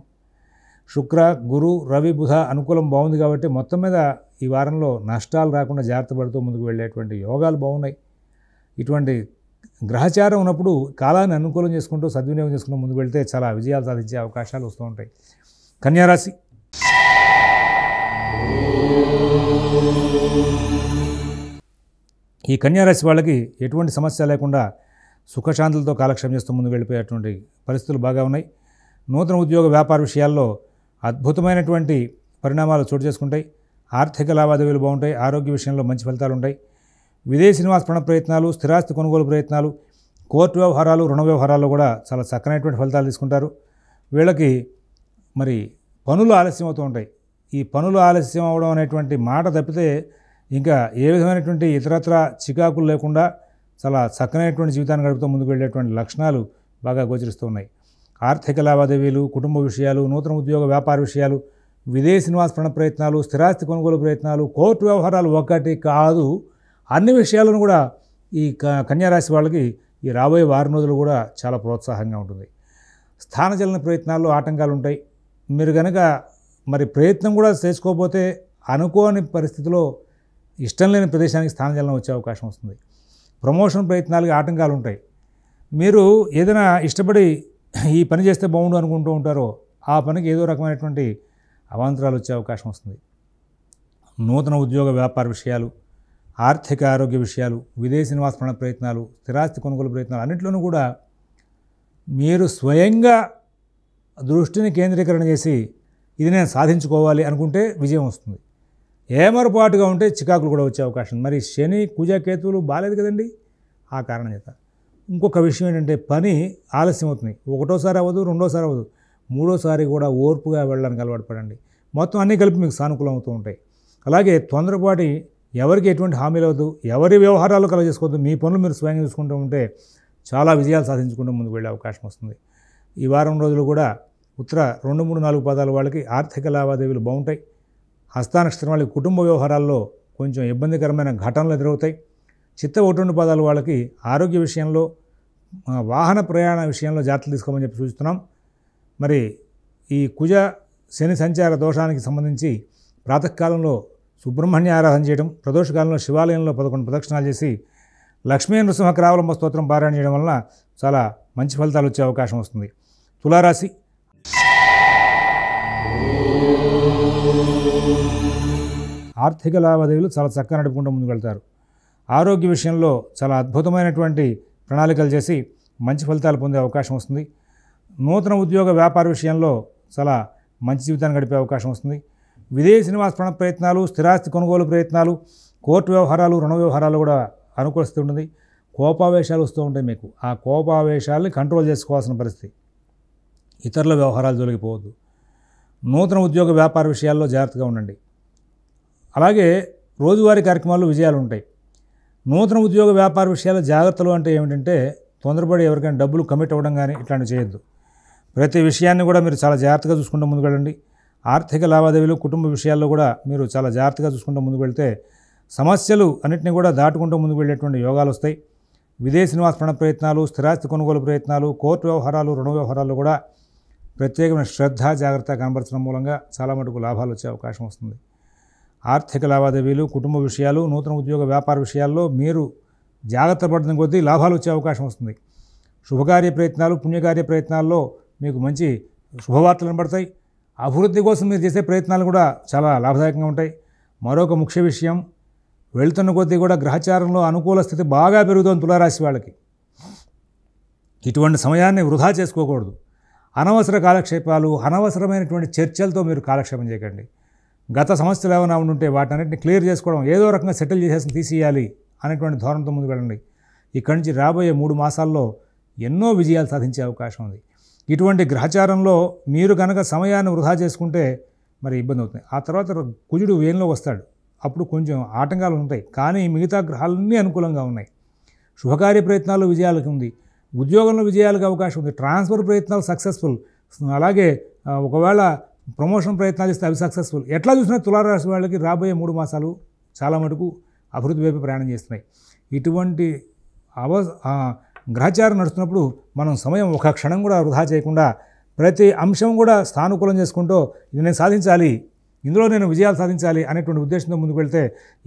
శుక్ర, గురు, రవి, బుధ అనుకూలం బాగుంది కాబట్టి మొత్తం మీద ఈ వారంలో నష్టాలు రాకుండా జాగ్రత్త పడుతూ ముందుకు వెళ్ళేటువంటి యోగాలు బాగున్నాయి. ఇటువంటి గ్రహచారం ఉన్నప్పుడు కాలాన్ని అనుకూలం చేసుకుంటూ సద్వినియోగం చేసుకుంటూ ముందుకు వెళ్తే చాలా విజయాలు సాధించే అవకాశాలు వస్తూ ఉంటాయి. కన్యారాశి. ఈ కన్యారాశి వాళ్ళకి ఎటువంటి సమస్య లేకుండా సుఖశాంతులతో కాలక్షేపం చేస్తూ ముందుకు వెళ్ళిపోయేటువంటి పరిస్థితులు బాగా ఉన్నాయి. నూతన ఉద్యోగ వ్యాపార విషయాల్లో అద్భుతమైనటువంటి పరిణామాలు చోటు చేసుకుంటాయి. ఆర్థిక లావాదేవీలు బాగుంటాయి. ఆరోగ్య విషయంలో మంచి ఫలితాలు ఉంటాయి. విదేశీ నివాస ప్రయత్నాలు, స్థిరాస్తి కొనుగోలు ప్రయత్నాలు, కోర్టు వ్యవహారాలు, రుణ వ్యవహారాల్లో కూడా చాలా చక్కనైనటువంటి ఫలితాలు తీసుకుంటారు. వీళ్ళకి మరి పనులు ఆలస్యం అవుతూ ఉంటాయి. ఈ పనులు ఆలస్యం అవడం అనేటువంటి మాట తప్పితే ఇంకా ఏ విధమైనటువంటి ఇతరత్ర చికాకులు లేకుండా చాలా చక్కనైనటువంటి జీవితాన్ని గడుపుతూ ముందుకు వెళ్ళేటువంటి లక్షణాలు బాగా గోచరిస్తూ ఉన్నాయి. ఆర్థిక లావాదేవీలు, కుటుంబ విషయాలు, నూతన ఉద్యోగ వ్యాపార విషయాలు, విదేశీ నివాస ప్రయత్నాలు, స్థిరాస్తి కొనుగోలు ప్రయత్నాలు, కోర్టు వ్యవహారాలు ఒకటి కాదు అన్ని విషయాలను కూడా ఈ కన్యారాశి వాళ్ళకి ఈ రాబోయే వారం రోజులు కూడా చాలా ప్రోత్సాహంగా ఉంటుంది. స్థానచలన ప్రయత్నాల్లో ఆటంకాలు ఉంటాయి. మీరు కనుక మరి ప్రయత్నం కూడా చేసుకోకపోతే అనుకోని పరిస్థితిలో ఇష్టం లేని ప్రదేశానికి స్థానచలనం వచ్చే అవకాశం వస్తుంది. ప్రమోషన్ ప్రయత్నాలకి ఆటంకాలు ఉంటాయి. మీరు ఏదైనా ఇష్టపడి ఈ పని చేస్తే బాగుండు అనుకుంటూ ఉంటారో ఆ పనికి ఏదో రకమైనటువంటి అవాంతరాలు వచ్చే అవకాశం వస్తుంది. నూతన ఉద్యోగ వ్యాపార విషయాలు, ఆర్థిక ఆరోగ్య విషయాలు, విదేశీ నివాస ప్రయత్నాలు, స్థిరాస్తి కొనుగోలు ప్రయత్నాలు అన్నింటిలోనూ కూడా మీరు స్వయంగా దృష్టిని కేంద్రీకరణ చేసి ఇది నేను సాధించుకోవాలి అనుకుంటే విజయం వస్తుంది. ఏమరపాటుగా ఉంటే చికాకులు కూడా వచ్చే అవకాశం. మరి శని, కుజ, కేతువులు బాలేదు కదండి. ఆ కారణం చేత ఇంకొక విషయం ఏంటంటే పని ఆలస్యం అవుతుంది. ఒకటోసారి అవ్వదు, రెండోసారి అవ్వదు, మూడోసారి కూడా ఓర్పుగా వెళ్ళడానికి అలవాటు పడండి. మొత్తం అన్నీ కలిపి మీకు సానుకూలం అవుతూ ఉంటాయి. అలాగే తొందరపాటి ఎవరికి ఎటువంటి హామీలు అవ్వదు, ఎవరి వ్యవహారాలు కలగజేసుకోవద్దు. మీ పనులు మీరు స్వయంగా చూసుకుంటూ ఉంటే చాలా విజయాలు సాధించుకుంటూ ముందుకు వెళ్ళే అవకాశం వస్తుంది. ఈ వారం రోజులు కూడా ఉత్తర 2, 3, 4 పాదాల వాళ్ళకి ఆర్థిక లావాదేవీలు బాగుంటాయి. హస్తానక్షత్రం వాళ్ళకి కుటుంబ వ్యవహారాల్లో కొంచెం ఇబ్బందికరమైన ఘటనలు ఎదురవుతాయి. చిత్త 1, 2 పాదాల వాళ్ళకి ఆరోగ్య విషయంలో, వాహన ప్రయాణ విషయంలో జాగ్రత్తలు తీసుకోమని చెప్పి సూచిస్తున్నాం. మరి ఈ కుజ శని సంచార దోషానికి సంబంధించి ప్రాతకాలంలో సుబ్రహ్మణ్య ఆరాధన చేయడం, ప్రదోషకాలంలో శివాలయంలో 11 ప్రదక్షిణాలు చేసి లక్ష్మీ నృసింహ కరావలంబ స్తోత్రం పారాయణ చేయడం వలన చాలా మంచి ఫలితాలు వచ్చే అవకాశం వస్తుంది. తులారాశి. ఆర్థిక లావాదేవీలు చాలా చక్కగా నడుపుకుంటూ ముందుకు వెళ్తారు. ఆరోగ్య విషయంలో చాలా అద్భుతమైనటువంటి ప్రణాళికలు చేసి మంచి ఫలితాలు పొందే అవకాశం వస్తుంది. నూతన ఉద్యోగ వ్యాపార విషయంలో చాలా మంచి జీవితాన్ని గడిపే అవకాశం వస్తుంది. విదేశీ నివాస ప్రయత్నాలు, స్థిరాస్తి కొనుగోలు ప్రయత్నాలు, కోర్టు వ్యవహారాలు, రుణ వ్యవహారాలు కూడా అనుకూలిస్తూ ఉంటుంది. కోపావేశాలు వస్తూ ఉంటాయి మీకు. ఆ కోపావేశాలని కంట్రోల్ చేసుకోవాల్సిన పరిస్థితి. ఇతరుల వ్యవహారాలు జోలికిపోవద్దు. నూతన ఉద్యోగ వ్యాపార విషయాల్లో జాగ్రత్తగా ఉండండి. అలాగే రోజువారీ కార్యక్రమాల్లో విజయాలు ఉంటాయి. నూతన ఉద్యోగ వ్యాపార విషయాల్లో జాగ్రత్తలు అంటే ఏమిటంటే తొందరపడి ఎవరికైనా డబ్బులు కమిట్ అవ్వడం కానీ ఇట్లాంటివి చేయొద్దు. ప్రతి విషయాన్ని కూడా మీరు చాలా జాగ్రత్తగా చూసుకుంటూ ముందుకు వెళ్ళండి. ఆర్థిక లావాదేవీలు, కుటుంబ విషయాల్లో కూడా మీరు చాలా జాగ్రత్తగా చూసుకుంటూ ముందుకు వెళ్తే సమస్యలు అన్నింటినీ కూడా దాటుకుంటూ ముందుకు వెళ్ళేటువంటి యోగాలు వస్తాయి. విదేశీ నివాస ప్రయత్నాలు, స్థిరాస్తి కొనుగోలు ప్రయత్నాలు, కోర్టు వ్యవహారాలు, రుణ వ్యవహారాలు కూడా ప్రత్యేకమైన శ్రద్ధ, జాగ్రత్త కనబరచడం మూలంగా చాలా మటుకు లాభాలు వచ్చే అవకాశం వస్తుంది. ఆర్థిక లావాదేవీలు, కుటుంబ విషయాలు, నూతన ఉద్యోగ వ్యాపార విషయాల్లో మీరు జాగ్రత్త పడుతున్న కొద్దీ లాభాలు వచ్చే అవకాశం వస్తుంది. శుభకార్య ప్రయత్నాలు, పుణ్యకార్య ప్రయత్నాల్లో మీకు మంచి శుభవార్తలు కనబడతాయి. అభివృద్ధి కోసం మీరు చేసే ప్రయత్నాలు కూడా చాలా లాభదాయకంగా ఉంటాయి. మరొక ముఖ్య విషయం, వెళ్తున్న కొద్దీ కూడా గ్రహచారంలో అనుకూల స్థితి బాగా పెరుగుతుంది తులారాశి వాళ్ళకి. ఇటువంటి సమయాన్ని వృధా చేసుకోకూడదు. అనవసర కాలక్షేపాలు, అనవసరమైనటువంటి చర్చలతో మీరు కాలక్షేపం చేయకండి. గత సమస్యలు ఏమైనా ఉంటే వాటన్నిటిని క్లియర్ చేసుకోవడం, ఏదో రకంగా సెటిల్ చేసేసి తీసేయాలి అనేటువంటి ధోరణితో ముందుకు వెళ్ళండి. ఇక్కడి నుంచి రాబోయే 3 మాసాల్లో ఎన్నో విజయాలు సాధించే అవకాశం ఉంది. ఇటువంటి గ్రహచారంలో మీరు కనుక సమయాన్ని వృధా చేసుకుంటే మరి ఇబ్బంది అవుతుంది. ఆ తర్వాత కుజుడు వేయంలో వస్తాడు, అప్పుడు కొంచెం ఆటంకాలు ఉంటాయి. కానీ మిగతా గ్రహాలన్నీ అనుకూలంగా ఉన్నాయి. శుభకార్య ప్రయత్నాలు విజయాలకు ఉంది, ఉద్యోగంలో విజయాలకు అవకాశం ఉంది, ట్రాన్స్ఫర్ ప్రయత్నాలు సక్సెస్ఫుల్, అలాగే ఒకవేళ ప్రమోషన్ ప్రయత్నాలు ఇస్తే అవి సక్సెస్ఫుల్. ఎట్లా చూసినా తులారాశి వాళ్ళకి రాబోయే 3 మాసాలు చాలా మటుకు అభివృద్ధి వైపు ప్రయాణం చేస్తున్నాయి. ఇటువంటి గ్రహచారం నడుస్తున్నప్పుడు మనం సమయం ఒక క్షణం కూడా వృధా చేయకుండా ప్రతి అంశం కూడా సానుకూలం చేసుకుంటూ ఇది నేను సాధించాలి, ఇందులో నేను విజయాలు సాధించాలి అనేటువంటి ఉద్దేశంతో ముందుకు వెళ్తే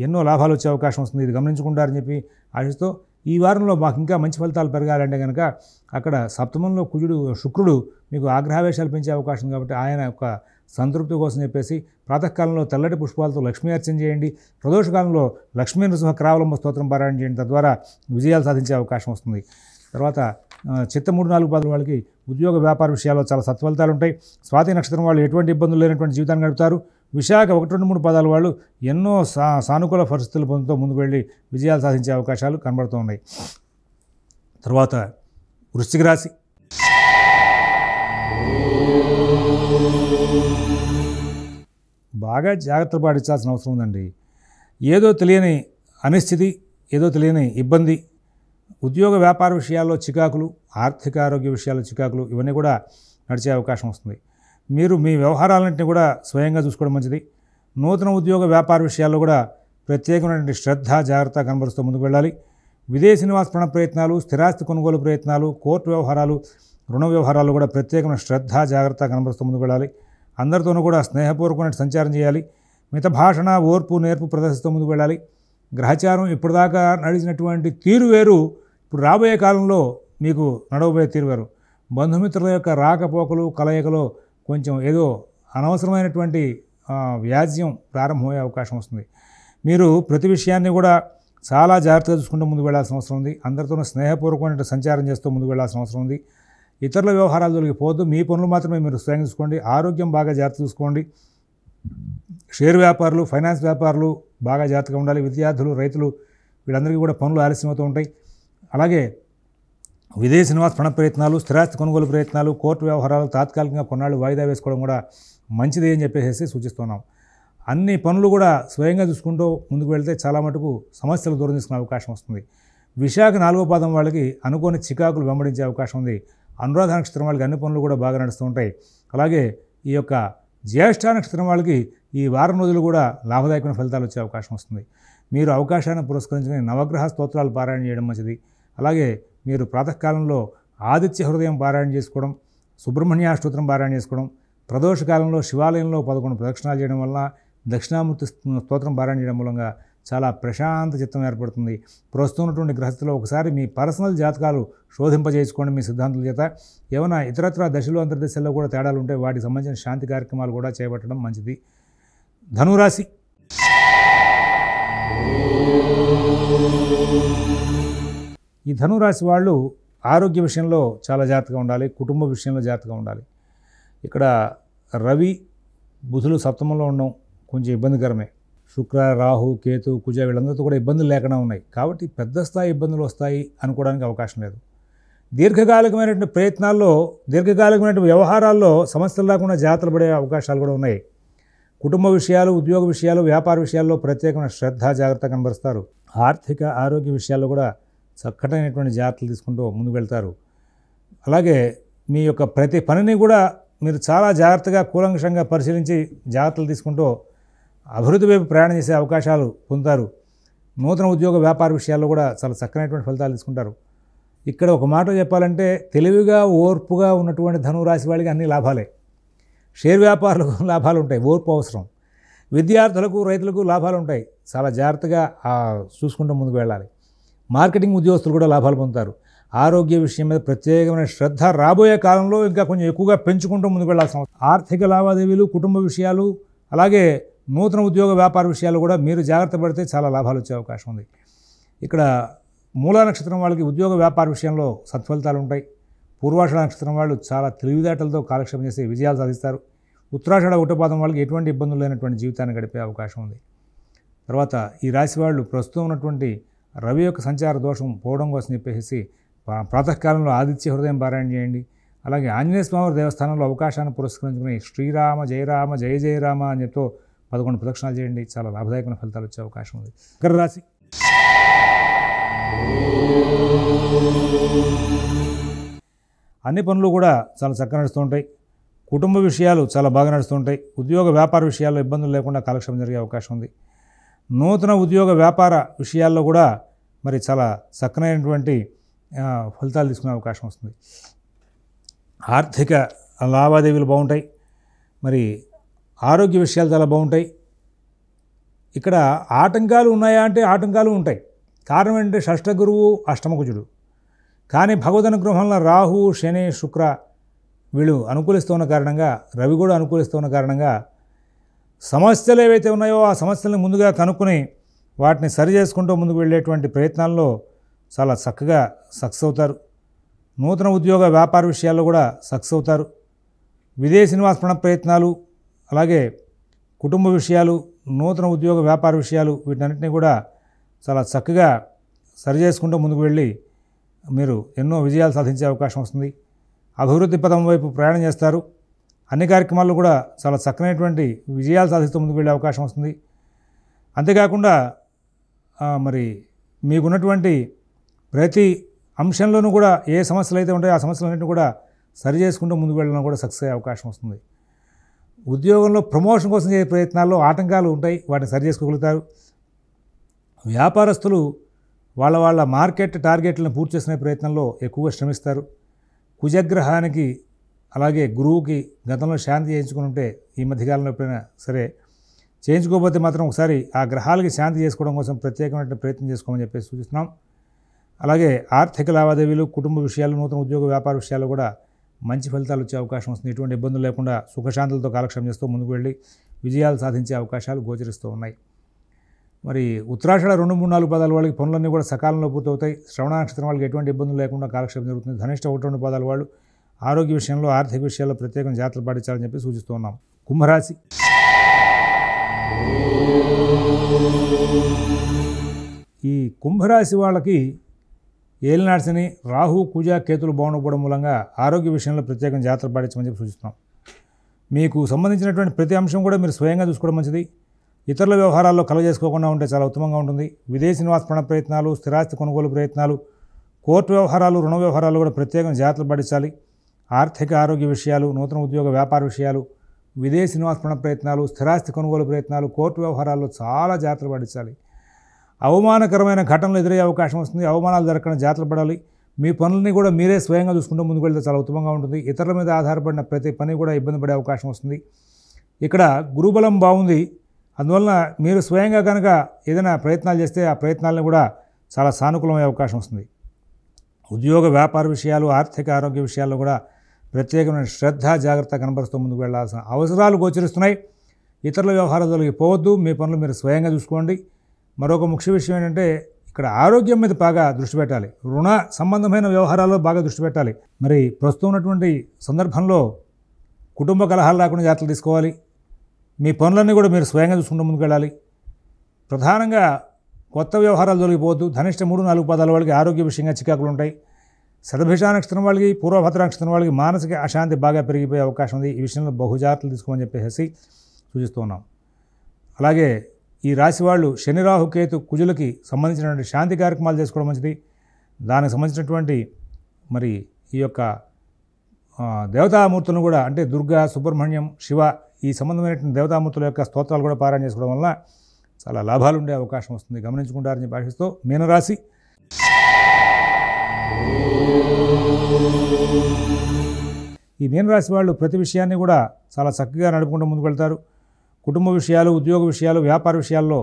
ఎన్నో లాభాలు వచ్చే అవకాశం వస్తుంది. ఇది గమనించుకుంటారని చెప్పి ఆశిస్తూ ఈ వారంలో మాకు ఇంకా మంచి ఫలితాలు పెరగాలంటే కనుక అక్కడ సప్తమంలో శుక్రుడు మీకు ఆగ్రహావేశాలు పెంచే అవకాశం కాబట్టి ఆయన యొక్క సంతృప్తి కోసం చెప్పేసి ప్రాతకాలంలో తెల్లటి పుష్పాలతో లక్ష్మీ అర్చన చేయండి. ప్రదోషకాలంలో లక్ష్మీ నృసింహ క్రావలంబ స్తోత్రం పారాయణ చేయండి. తద్వారా విజయాలు సాధించే అవకాశం వస్తుంది. తర్వాత చిత్త 3-4 పాదాల వాళ్ళకి ఉద్యోగ వ్యాపార విషయాల్లో చాలా సత్ఫలితాలు ఉంటాయి. స్వాతి నక్షత్రం వాళ్ళు ఎటువంటి ఇబ్బందులు లేనటువంటి జీవితాన్ని గడుపుతారు. విశాఖ 1-2-3 పాదాల వాళ్ళు ఎన్నో సానుకూల పరిస్థితులు పొందుతూ ముందుకు వెళ్ళి విజయాలు సాధించే అవకాశాలు కనబడుతూ ఉన్నాయి. తర్వాత వృశ్చిక రాశి. బాగా జాగ్రత్తలు పాటించాల్సిన అవసరం ఉందండి. ఏదో తెలియని అనిశ్చితి, ఏదో తెలియని ఇబ్బంది, ఉద్యోగ వ్యాపార విషయాల్లో చికాకులు, ఆర్థిక ఆరోగ్య విషయాల్లో చికాకులు ఇవన్నీ కూడా నడిచే అవకాశం వస్తుంది. మీరు మీ వ్యవహారాలన్నింటినీ కూడా స్వయంగా చూసుకోవడం మంచిది. నూతన ఉద్యోగ వ్యాపార విషయాల్లో కూడా ప్రత్యేకమైనటువంటి శ్రద్ధ, జాగ్రత్త కనబరుస్తూ ముందుకు వెళ్ళాలి. విదేశీ నివాస ప్రయత్నాలు, స్థిరాస్తి కొనుగోలు ప్రయత్నాలు, కోర్టు వ్యవహారాలు, రుణ వ్యవహారాలు కూడా ప్రత్యేకమైన శ్రద్ధ, జాగ్రత్త కనబరుస్తూ ముందుకు వెళ్ళాలి. అందరితోనూ కూడా స్నేహపూర్వకమైన సంచారం చేయాలి. మిత భాషణ, ఓర్పు, నేర్పు ప్రదర్శిస్తూ ముందుకు వెళ్ళాలి. గ్రహచారం ఇప్పటిదాకా నడిచినటువంటి తీరు వేరు, ఇప్పుడు రాబోయే కాలంలో మీకు నడవబోయే తీరు వేరు. బంధుమిత్రుల యొక్క రాకపోకలు, కలయికలో కొంచెం ఏదో అనవసరమైనటువంటి వ్యాజ్యం ప్రారంభమయ్యే అవకాశం వస్తుంది. మీరు ప్రతి విషయాన్ని కూడా చాలా జాగ్రత్తగా చూసుకుంటూ ముందుకు వెళ్ళాల్సిన అవసరం ఉంది. అందరితోనూ స్నేహపూర్వకమైన సంచారం చేస్తూ ముందుకు వెళ్ళాల్సిన అవసరం ఉంది. ఇతరుల వ్యవహారాలు తొలగిపోవద్దు, మీ పనులు మాత్రమే మీరు స్వయంగా చూసుకోండి. ఆరోగ్యం బాగా జాగ్రత్త చూసుకోండి. షేర్ వ్యాపారులు, ఫైనాన్స్ వ్యాపారులు బాగా జాగ్రత్తగా ఉండాలి. విద్యార్థులు, రైతులు వీళ్ళందరికీ కూడా పనులు ఆలస్యమవుతూ ఉంటాయి. అలాగే విదేశీ నివాస ప్రయత్నాలు, స్థిరాస్తి కొనుగోలు ప్రయత్నాలు, కోర్టు వ్యవహారాలు తాత్కాలికంగా కొన్నాళ్ళు వాయిదా వేసుకోవడం కూడా మంచిది అని చెప్పేసి సూచిస్తున్నాం. అన్ని పనులు కూడా స్వయంగా చూసుకుంటూ ముందుకు వెళ్తే చాలా మటుకు సమస్యలు దూరం తీసుకునే అవకాశం వస్తుంది. విశాఖ 4వ పాదం వాళ్ళకి అనుకోని చికాకులు వెంబడించే అవకాశం ఉంది. అనురాధ నక్షత్రం వాళ్ళకి అన్ని పనులు కూడా బాగా నడుస్తూ ఉంటాయి. అలాగే ఈ యొక్క జ్యేష్ఠ నక్షత్రం వాళ్ళకి ఈ వారం రోజులు కూడా లాభదాయకమైన ఫలితాలు వచ్చే అవకాశం వస్తుంది. మీరు అవకాశాన్ని పురస్కరించుకుని నవగ్రహ స్తోత్రాలు పారాయణ చేయడం మంచిది. అలాగే మీరు ప్రాతకాలంలో ఆదిత్య హృదయం పారాయణ చేసుకోవడం, సుబ్రహ్మణ్యాష్టోత్రం పారాయణ చేసుకోవడం, ప్రదోషకాలంలో శివాలయంలో 11 ప్రదక్షిణాలు చేయడం వల్ల, దక్షిణామూర్తి స్తోత్రం పారాయణ చేయడం మూలంగా చాలా ప్రశాంత చిత్తం ఏర్పడుతుంది. ప్రస్తుతం ఉన్నటువంటి గ్రహస్థితిలో ఒకసారి మీ పర్సనల్ జాతకాలు శోధింపజేసుకోండి మీ సిద్ధాంతుల చేత. ఏమైనా ఇతరత్ర దశలు, అంతర్దశల్లో కూడా తేడాలు ఉంటే వాటికి సంబంధించిన శాంతి కార్యక్రమాలు కూడా చేపట్టడం మంచిది. ధనురాశి. ఈ ధనురాశి వాళ్ళు ఆరోగ్య విషయంలో చాలా జాగ్రత్తగా ఉండాలి. కుటుంబ విషయంలో జాగ్రత్తగా ఉండాలి. ఇక్కడ రవి, బుధులు సప్తమంలో ఉండడం కొంచెం ఇబ్బందికరమే. శుక్ర, రాహు, కేతు, కుజ వీళ్ళందరితో కూడా ఇబ్బందులు లేకుండా ఉన్నాయి. కాబట్టి పెద్ద స్థాయి ఇబ్బందులు వస్తాయి అనుకోవడానికి అవకాశం లేదు. దీర్ఘకాలికమైనటువంటి ప్రయత్నాల్లో, దీర్ఘకాలికమైనటువంటి వ్యవహారాల్లో సమస్యలు లేకుండా జాగ్రత్తలు పడే అవకాశాలు కూడా ఉన్నాయి. కుటుంబ విషయాలు, ఉద్యోగ విషయాలు, వ్యాపార విషయాల్లో ప్రత్యేకమైన శ్రద్ధ, జాగ్రత్త కనబరుస్తారు. ఆర్థిక ఆరోగ్య విషయాల్లో కూడా చక్కటైనటువంటి జాగ్రత్తలు తీసుకుంటూ ముందుకు వెళ్తారు. అలాగే మీ యొక్క ప్రతి పనిని కూడా మీరు చాలా జాగ్రత్తగా, కూలంకషంగా పరిశీలించి జాగ్రత్తలు తీసుకుంటూ అభివృద్ధి వైపు ప్రయాణం చేసే అవకాశాలు పొందుతారు. నూతన ఉద్యోగ వ్యాపార విషయాల్లో కూడా చాలా చక్కనైనటువంటి ఫలితాలు తీసుకుంటారు. ఇక్కడ ఒక మాట చెప్పాలంటే తెలివిగా, ఓర్పుగా ఉన్నటువంటి ధనురాశి వాళ్ళకి అన్ని లాభాలే. షేర్ వ్యాపారాలకు లాభాలు ఉంటాయి, ఓర్పు అవసరం. విద్యార్థులకు రైతులకు లాభాలు ఉంటాయి. చాలా జాగ్రత్తగా చూసుకుంటూ ముందుకు వెళ్ళాలి. మార్కెటింగ్ ఉద్యోగస్తులు కూడా లాభాలు పొందుతారు. ఆరోగ్య విషయం మీద ప్రత్యేకమైన శ్రద్ధ రాబోయే కాలంలో ఇంకా కొంచెం ఎక్కువగా పెంచుకుంటూ ముందుకు వెళ్ళాల్సిన అవసరం. ఆర్థిక లావాదేవీలు, కుటుంబ విషయాలు, అలాగే నూతన ఉద్యోగ వ్యాపార విషయాలు కూడా మీరు జాగ్రత్త పడితే చాలా లాభాలు వచ్చే అవకాశం ఉంది. ఇక్కడ మూలా నక్షత్రం వాళ్ళకి ఉద్యోగ వ్యాపార విషయంలో సత్ఫలితాలు ఉంటాయి. పూర్వాషాఢ నక్షత్రం వాళ్ళు చాలా తెలివితేటలతో కాలక్షేపం చేసి విజయాలు సాధిస్తారు. ఉత్తరాషాఢ ఉట్టపాదం వాళ్ళకి ఎటువంటి ఇబ్బందులు లేనటువంటి జీవితాన్ని గడిపే అవకాశం ఉంది. తర్వాత ఈ రాశి వాళ్ళు ప్రస్తుతం ఉన్నటువంటి రవి యొక్క సంచార దోషం పోవడం కోసం చెప్పేసి ప్రాతకాలంలో ఆదిత్య హృదయం పారాయణ చేయండి. అలాగే ఆంజనేయ స్వామి దేవస్థానంలో అవకాశాన్ని పురస్కరించుకుని శ్రీరామ జయరామ జయ జయరామ అని చెప్తూ 11 ప్రదక్షిణాలు చేయండి. చాలా లాభదాయకమైన ఫలితాలు వచ్చే అవకాశం ఉంది. మకర రాశి. అన్ని పనులు కూడా చాలా చక్కగా నడుస్తూ ఉంటాయి. కుటుంబ విషయాలు చాలా బాగా నడుస్తూ ఉంటాయి. ఉద్యోగ వ్యాపార విషయాల్లో ఇబ్బందులు లేకుండా కాలక్షేపం జరిగే అవకాశం ఉంది. నూతన ఉద్యోగ వ్యాపార విషయాల్లో కూడా మరి చాలా చక్కనైనటువంటి ఫలితాలు తీసుకునే అవకాశం వస్తుంది. ఆర్థిక లావాదేవీలు బాగుంటాయి. మరి ఆరోగ్య విషయాలు చాలా బాగుంటాయి. ఇక్కడ ఆటంకాలు ఉన్నాయా అంటే ఆటంకాలు ఉంటాయి. కారణం ఏంటంటే షష్ఠ గురువు అష్టమకుజుడు. కానీ భగవద్ అనుగ్రహంలో రాహు, శని, శుక్ర వీళ్ళు అనుకూలిస్తున్న కారణంగా, రవి కూడా అనుకూలిస్తున్న కారణంగా సమస్యలు ఏవైతే ఉన్నాయో ఆ సమస్యలను ముందుగా కనుక్కొని వాటిని సరి చేసుకుంటూ ముందుకు వెళ్ళేటువంటి ప్రయత్నాల్లో చాలా చక్కగా సక్సెస్ అవుతారు. నూతన ఉద్యోగ వ్యాపార విషయాల్లో కూడా సక్సెస్ అవుతారు. విదేశీ నివాస ప్రయత్నాలు, అలాగే కుటుంబ విషయాలు, నూతన ఉద్యోగ వ్యాపార విషయాలు వీటన్నిటినీ కూడా చాలా చక్కగా సరి చేసుకుంటూ ముందుకు వెళ్ళి మీరు ఎన్నో విజయాలు సాధించే అవకాశం వస్తుంది. అభివృద్ధి పదం వైపు ప్రయాణం చేస్తారు. అన్ని కార్యక్రమాల్లో కూడా చాలా చక్కనైనటువంటి విజయాలు సాధిస్తూ ముందుకు వెళ్ళే అవకాశం వస్తుంది. అంతేకాకుండా మరి మీకున్నటువంటి ప్రతి అంశంలోనూ కూడా ఏ సమస్యలు అయితే ఉంటాయో ఆ సమస్యలన్నింటినీ కూడా సరి చేసుకుంటూ ముందుకు వెళ్ళడం కూడా సక్సెస్ అయ్యే అవకాశం వస్తుంది. ఉద్యోగంలో ప్రమోషన్ కోసం చేసే ప్రయత్నాల్లో ఆటంకాలు ఉంటాయి, వాటిని సరి చేసుకోగలుగుతారు. వ్యాపారస్తులు వాళ్ళ మార్కెట్ టార్గెట్లను పూర్తి చేసుకునే ప్రయత్నంలో ఎక్కువగా శ్రమిస్తారు. కుజగ్రహానికి అలాగే గురువుకి గతంలో శాంతి చేయించుకుని ఉంటే ఈ మధ్యకాలంలో ఎప్పుడైనా సరే చేయించుకోకపోతే మాత్రం ఒకసారి ఆ గ్రహాలకి శాంతి చేసుకోవడం కోసం ప్రత్యేకమైన ప్రయత్నం చేసుకోమని చెప్పేసి సూచిస్తున్నాం. అలాగే ఆర్థిక లావాదేవీలు, కుటుంబ విషయాలు, నూతన ఉద్యోగ వ్యాపార విషయాలు కూడా మంచి ఫలితాలు వచ్చే అవకాశం వస్తుంది. ఎటువంటి ఇబ్బందులు లేకుండా సుఖశాంతులతో కాలక్షేపం చేస్తూ ముందుకు వెళ్ళి విజయాలు సాధించే అవకాశాలు గోచరిస్తూ ఉన్నాయి. మరి ఉత్తరాషాఢ 2, 3, 4 పాదాల వాళ్ళకి పనులన్నీ కూడా సకాలంలో పూర్తవుతాయి. శ్రవణ నక్షత్రం వాళ్ళకి ఎటువంటి ఇబ్బందులు లేకుండా కాలక్షేపం జరుగుతుంది. ధనిష్ట 1, 2 పాదాల వాళ్ళు ఆరోగ్య విషయంలో, ఆర్థిక విషయాల్లో ప్రత్యేకంగా జాగ్రత్తలు పాటించాలని చెప్పి సూచిస్తూ ఉన్నాం. కుంభరాశి. ఈ కుంభరాశి వాళ్ళకి ఏలినాటి శని, రాహు, కుజ, కేతులు బాగుండకపోవడం మూలంగా ఆరోగ్య విషయంలో ప్రత్యేకంగా జాగ్రత్తలు పాటించమని చెప్పి సూచిస్తున్నాం. మీకు సంబంధించినటువంటి ప్రతి అంశం కూడా మీరు స్వయంగా చూసుకోవడం మంచిది. ఇతరుల వ్యవహారాల్లో కలగజేసుకోకుండా ఉంటే చాలా ఉత్తమంగా ఉంటుంది. విదేశీ నివాస ప్రయత్నాలు, స్థిరాస్తి కొనుగోలు ప్రయత్నాలు, కోర్టు వ్యవహారాలు, రుణ వ్యవహారాలు కూడా ప్రత్యేకంగా జాగ్రత్తలు పాటించాలి. ఆర్థిక ఆరోగ్య విషయాలు, నూతన ఉద్యోగ వ్యాపార విషయాలు, విదేశీ నివాస ప్రయత్నాలు, స్థిరాస్తి కొనుగోలు ప్రయత్నాలు, కోర్టు వ్యవహారాల్లో చాలా జాగ్రత్తలు పాటించాలి. అవమానకరమైన ఘటనలు ఎదురయ్యే అవకాశం వస్తుంది. అవమానాలు జరగకుండా జాగ్రత్తలు పడాలి. మీ పనులని కూడా మీరే స్వయంగా చూసుకుంటూ ముందుకు వెళ్తే చాలా ఉత్తమంగా ఉంటుంది. ఇతరుల మీద ఆధారపడిన ప్రతి పని కూడా ఇబ్బంది పడే అవకాశం వస్తుంది. ఇక్కడ గురుబలం బాగుంది. అందువలన మీరు స్వయంగా కనుక ఏదైనా ప్రయత్నాలు చేస్తే ఆ ప్రయత్నాలను కూడా చాలా సానుకూలమయ్యే అవకాశం వస్తుంది. ఉద్యోగ వ్యాపార విషయాలు, ఆర్థిక ఆరోగ్య విషయాల్లో కూడా ప్రత్యేకమైన శ్రద్ధ, జాగ్రత్త కనబరుస్తూ ముందుకు వెళ్లాల్సిన అవసరాలు గోచరిస్తున్నాయి. ఇతరుల వ్యవహారాలకి పోవద్దు. మీ పనులు మీరు స్వయంగా చూసుకోండి. మరొక ముఖ్య విషయం ఏంటంటే ఇక్కడ ఆరోగ్యం మీద బాగా దృష్టి పెట్టాలి. రుణ సంబంధమైన వ్యవహారాల్లో బాగా దృష్టి పెట్టాలి. మరి ప్రస్తుతం ఉన్నటువంటి సందర్భంలో కుటుంబ కలహాలు రాకుండా జాగ్రత్తలు తీసుకోవాలి. మీ పనులన్నీ కూడా మీరు స్వయంగా చూసుకుంటూ ముందుకు వెళ్ళాలి. ప్రధానంగా కొత్త వ్యవహారాలు తొలగిపోవద్దు. ధనిష్ట 3, 4 పాదాల వాళ్ళకి ఆరోగ్య విషయంగా చికాకులు ఉంటాయి. శతభిష నక్షత్రం వాళ్ళకి, పూర్వభద్ర నక్షత్రం వాళ్ళకి మానసిక అశాంతి బాగా పెరిగిపోయే అవకాశం ఉంది. ఈ విషయంలో బహుజాగ్రత్తలు తీసుకోమని చెప్పేసి సూచిస్తూ ఉన్నాం. అలాగే ఈ రాశి వాళ్ళు శని, రాహు, కేతు, కుజులకి సంబంధించినటువంటి శాంతి కార్యక్రమాలు చేసుకోవడం మంచిది. దానికి సంబంధించినటువంటి మరి ఈ యొక్క దేవతామూర్తులను కూడా, అంటే దుర్గా, సుబ్రహ్మణ్యం, శివ, ఈ సంబంధమైనటువంటి దేవతామూర్తుల యొక్క స్తోత్రాలు కూడా పారాయణ చేసుకోవడం వల్ల చాలా లాభాలు ఉండే అవకాశం వస్తుంది. గమనించుకుంటారని భాషిస్తూ మీనరాశి. ఈ మీనరాశి వాళ్ళు ప్రతి విషయాన్ని కూడా చాలా చక్కగా నడుపుకుంటూ ముందుకు వెళ్తారు. కుటుంబ విషయాలు, ఉద్యోగ విషయాలు, వ్యాపార విషయాల్లో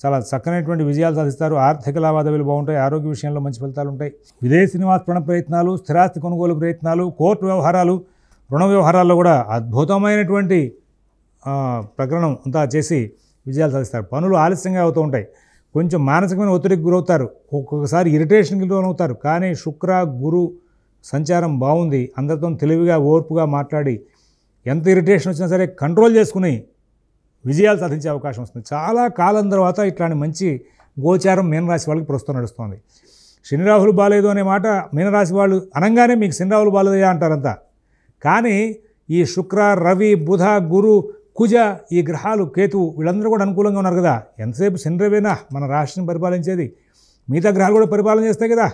చాలా చక్కనైనటువంటి విజయాలు సాధిస్తారు. ఆర్థిక లావాదేవీలు బాగుంటాయి. ఆరోగ్య విషయంలో మంచి ఫలితాలు ఉంటాయి. విదేశీ నివాస ప్రయత్నాలు, స్థిరాస్తి కొనుగోలు ప్రయత్నాలు, కోర్టు వ్యవహారాలు, రుణ వ్యవహారాల్లో కూడా అద్భుతమైనటువంటి ప్రకరణం అంతా చేసి విజయాలు సాధిస్తారు. పనులు ఆలస్యంగా అవుతూ ఉంటాయి. కొంచెం మానసికమైన ఒత్తిడికి గురవుతారు. ఒక్కొక్కసారి ఇరిటేషన్కి లోనవుతారు. కానీ శుక్ర గురు సంచారం బాగుంది. అందరితో తెలివిగా ఓర్పుగా మాట్లాడి ఎంత ఇరిటేషన్ వచ్చినా సరే కంట్రోల్ చేసుకుని విజయాలు సాధించే అవకాశం వస్తుంది. చాలా కాలం తర్వాత ఇట్లాంటి మంచి గోచారం మీనరాశి వాళ్ళకి ప్రస్తుతం నడుస్తుంది. శని రాహులు బాలేదు అనే మాట మీనరాశి వాళ్ళు అనగానే మీకు శని రాహులు బాలేదయా అంటారంతా. కానీ ఈ శుక్ర, రవి, బుధ, గురు, కుజ ఈ గ్రహాలు, కేతువు వీళ్ళందరూ కూడా అనుకూలంగా ఉన్నారు కదా. ఎంతసేపు శని రవేనా మన రాశిని పరిపాలించేది? మిగతా గ్రహాలు కూడా పరిపాలన చేస్తాయి కదా.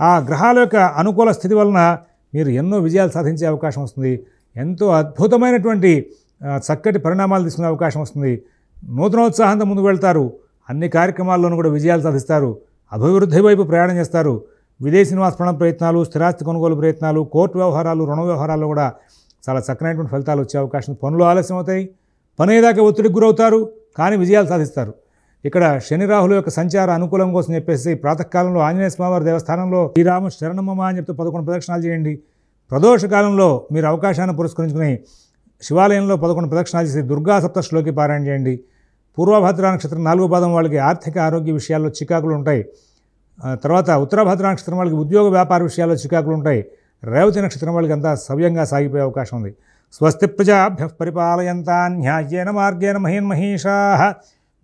ఆ గ్రహాల యొక్క అనుకూల స్థితి వలన మీరు ఎన్నో విజయాలు సాధించే అవకాశం వస్తుంది. ఎంతో అద్భుతమైనటువంటి చక్కటి పరిణామాలు తీసుకునే అవకాశం వస్తుంది. నూతనోత్సాహంతో ముందుకు వెళ్తారు. అన్ని కార్యక్రమాల్లోనూ కూడా విజయాలు సాధిస్తారు. అభివృద్ధి వైపు ప్రయాణం చేస్తారు. విదేశీ నివాస ప్రయత్నాలు, స్థిరాస్తి కొనుగోలు ప్రయత్నాలు, కోర్టు వ్యవహారాలు, రుణ వ్యవహారాల్లో కూడా చాలా చక్కనైనటువంటి ఫలితాలు వచ్చే అవకాశం. పనులు ఆలస్యం అవుతాయి. పని అయ్యేదాకా ఒత్తిడికి గురవుతారు. కానీ విజయాలు సాధిస్తారు. ఇక్కడ శని రాహుల యొక్క సంచార అనుకూలం కోసం చెప్పేసి ప్రాతకాలంలో ఆంజనేయ స్వామివారి దేవస్థానంలో శ్రీరామ శరణమమ్మ అని చెప్తే 11 ప్రదక్షిణాలు చేయండి. ప్రదోష కాలంలో మీరు అవకాశాన్ని పురస్కరించుకుని శివాలయంలో 11 ప్రదక్షిణాలు చేసి దుర్గా సప్తశ్లోకి పారాయణ చేయండి. పూర్వభద్ర నక్షత్రం 4వ పాదం వాళ్ళకి ఆర్థిక ఆరోగ్య విషయాల్లో చికాకులు ఉంటాయి. తర్వాత ఉత్తరభద్ర నక్షత్రం వాళ్ళకి ఉద్యోగ వ్యాపార విషయాల్లో చికాకులు ఉంటాయి. రేవతి నక్షత్రం వాళ్ళకి అంతా సవ్యంగా సాగిపోయే అవకాశం ఉంది. స్వస్తి ప్రజాభ్యః పరిపాలయంతాన్ న్యాయేన మార్గేణ మహీన్మహీషాః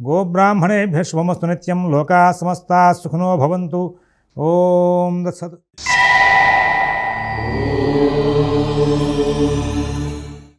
గోబ్రాహ్మణేభ్యः శుభమస్తు నిత్యం. లోకాः సమస్తాः సుఖినో భవంతు. ఓం దత్సత్.